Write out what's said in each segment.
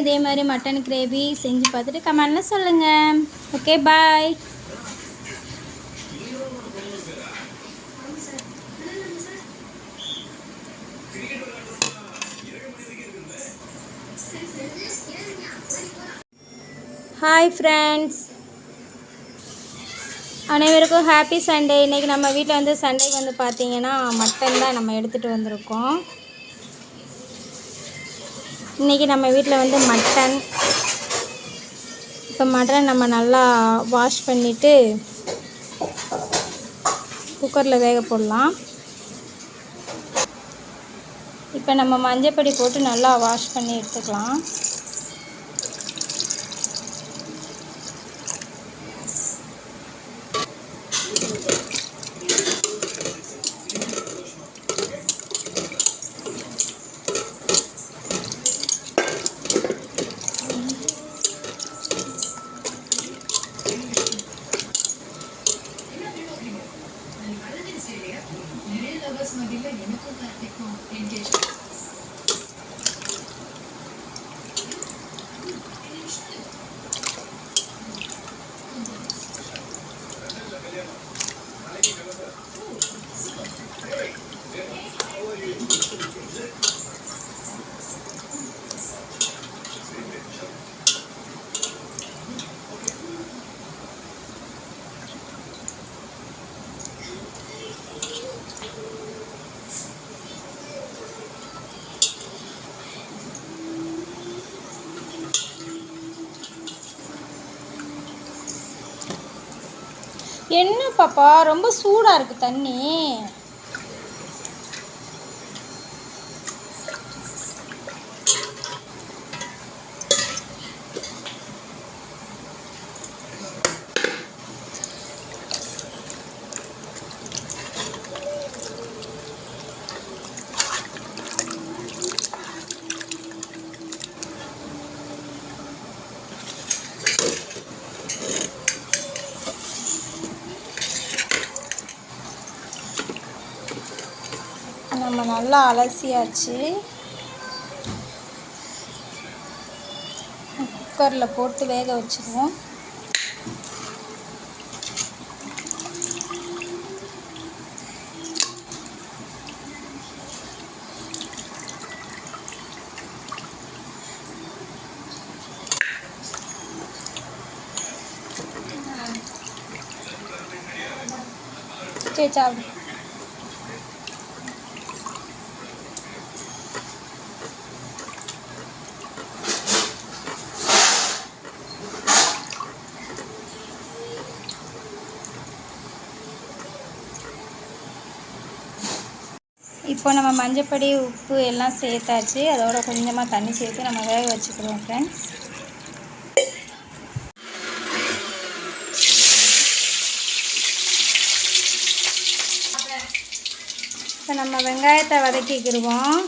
இதே மாதிரி mutton gravy செஞ்சு பார்த்துட்டு கமெண்டில் சொல்லுங்கள். ஓகே, பாய். ஹாய் ஃப்ரெண்ட்ஸ், அனைவருக்கும் ஹாப்பி சண்டே. இன்றைக்கி நம்ம வீட்டில் வந்து சண்டேக்கு வந்து பார்த்திங்கன்னா மட்டன் தான் நம்ம எடுத்துகிட்டு வந்திருக்கோம். இன்றைக்கி நம்ம வீட்டில் வந்து மட்டன். இப்போ மட்டன் நம்ம நல்லா வாஷ் பண்ணிவிட்டு குக்கரில் வேக போடலாம். இப்போ நம்ம மஞ்சப்பொடி போட்டு நல்லா வாஷ் பண்ணி எடுத்துக்கலாம். என்ன பாப்பா, ரொம்ப சூடாக இருக்குது தண்ணி. நம்ம நல்லா அலசியாச்சு. குக்கரில் போட்டு வேக வச்சுருவோம். சரி, சாப்பிடு. இப்போ நம்ம மஞ்சப்பொடி, உப்பு எல்லாம் சேர்த்தாச்சு. அதோட கொஞ்சமாக தண்ணி சேர்த்து நம்ம வேக வச்சுக்கிறோம் ஃப்ரெண்ட்ஸ். இப்போ நம்ம வெங்காயத்தை வதக்கிக்கிடுவோம்.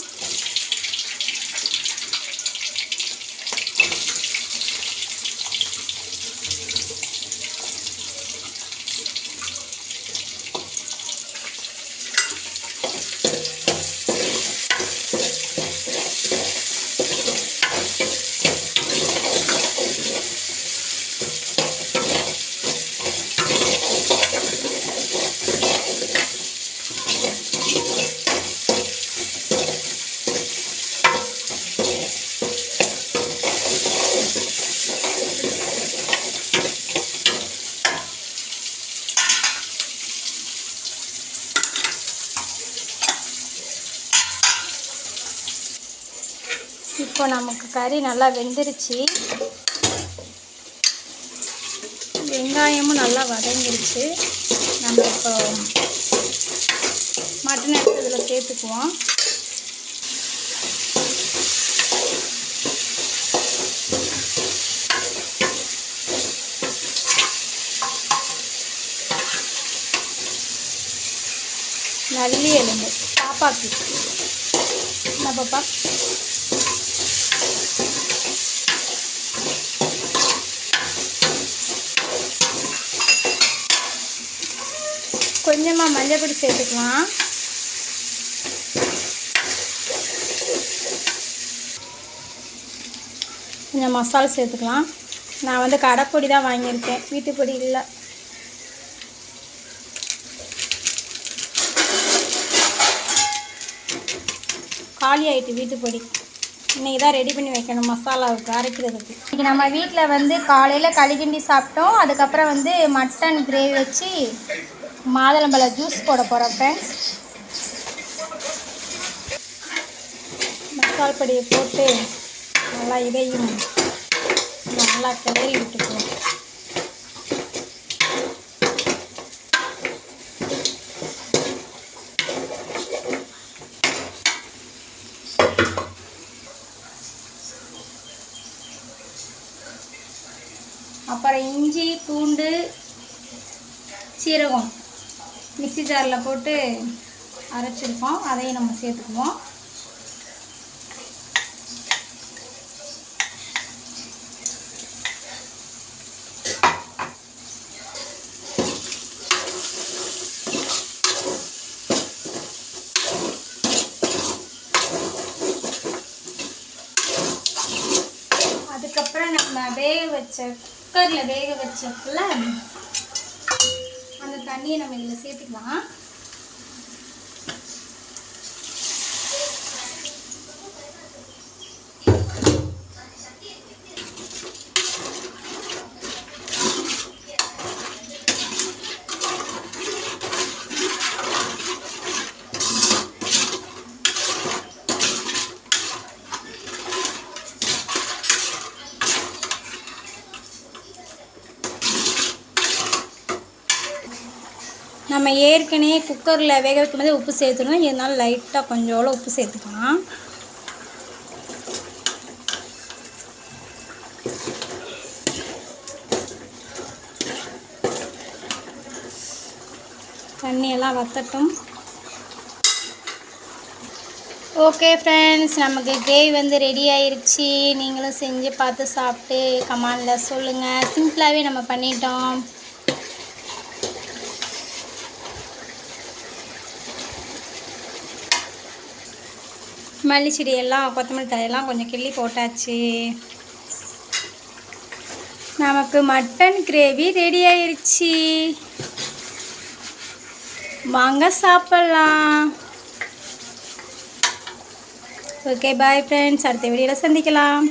இப்போ நமக்கு கறி நல்லா வெந்துருச்சு. வெங்காயமும் நல்லா வதங்கிருச்சு. நம்ம இப்போ மட்டன் எடுத்து இதில் சேர்த்துக்குவோம். நல்லி எலும்பு பாப்பாக்கு என்ன பாப்பா? கொஞ்சமாக மஞ்சள் பொடி சேர்த்துக்கலாம். கொஞ்சம் மசாலா சேர்த்துக்கலாம். நான் வந்து கடைப்பொடி தான் வாங்கியிருக்கேன், வீட்டுப்பொடி இல்லை. காலி ஆகிட்டு வீட்டுப்பொடி. இன்றைக்கி தான் ரெடி பண்ணி வைக்கணும் மசாலாவுக்கு அரைக்கிறதுக்கு. இன்றைக்கி நம்ம வீட்டில் வந்து காலையில் களி கிண்டி சாப்பிட்டோம். அதுக்கப்புறம் வந்து மட்டன் கிரேவி வச்சு மாதுளம்பழ ஜூஸ் போட போகிறோம் ஃப்ரெண்ட்ஸ். மசால் பொடியை போட்டு நல்லா இதையும் நல்லா கிளறி விட்டுக்குவோம். அப்புறம் இஞ்சி பூண்டு சீரகம் மிக்ஸி ஜாரில் போட்டு அரைச்சிருக்கோம், அதையும் நம்ம சேர்த்துக்குவோம். அதுக்கப்புறம் நம்ம குக்கரில் வேக வச்சக்குள்ள அந்த தண்ணியை நம்ம இதில் சேர்த்துக்கலாம். நம்ம ஏற்கனவே குக்கரில் வேக வைக்கும்போது உப்பு சேர்த்துக்கணும், இதனால் லைட்டாக கொஞ்சோளவு உப்பு சேர்த்துக்கலாம். தண்ணியெல்லாம் வற்றட்டும். ஓகே ஃப்ரெண்ட்ஸ், நமக்கு கிரேவி வந்து ரெடி ஆயிடுச்சு. நீங்களும் செஞ்சு பார்த்து சாப்பிட்டு கமெண்டில் சொல்லுங்கள். சிம்பிளாகவே நம்ம பண்ணிட்டோம். மல்லி செடியெல்லாம் கொத்தமல்லி தழையெல்லாம் கொஞ்சம் கிள்ளி போட்டாச்சு. நமக்கு மட்டன் கிரேவி ரெடி ஆயிடுச்சு. வாங்க சாப்பிட்லாம். ஓகே பாய் ஃப்ரெண்ட்ஸ், அடுத்த வீடியோவில் சந்திக்கலாம்.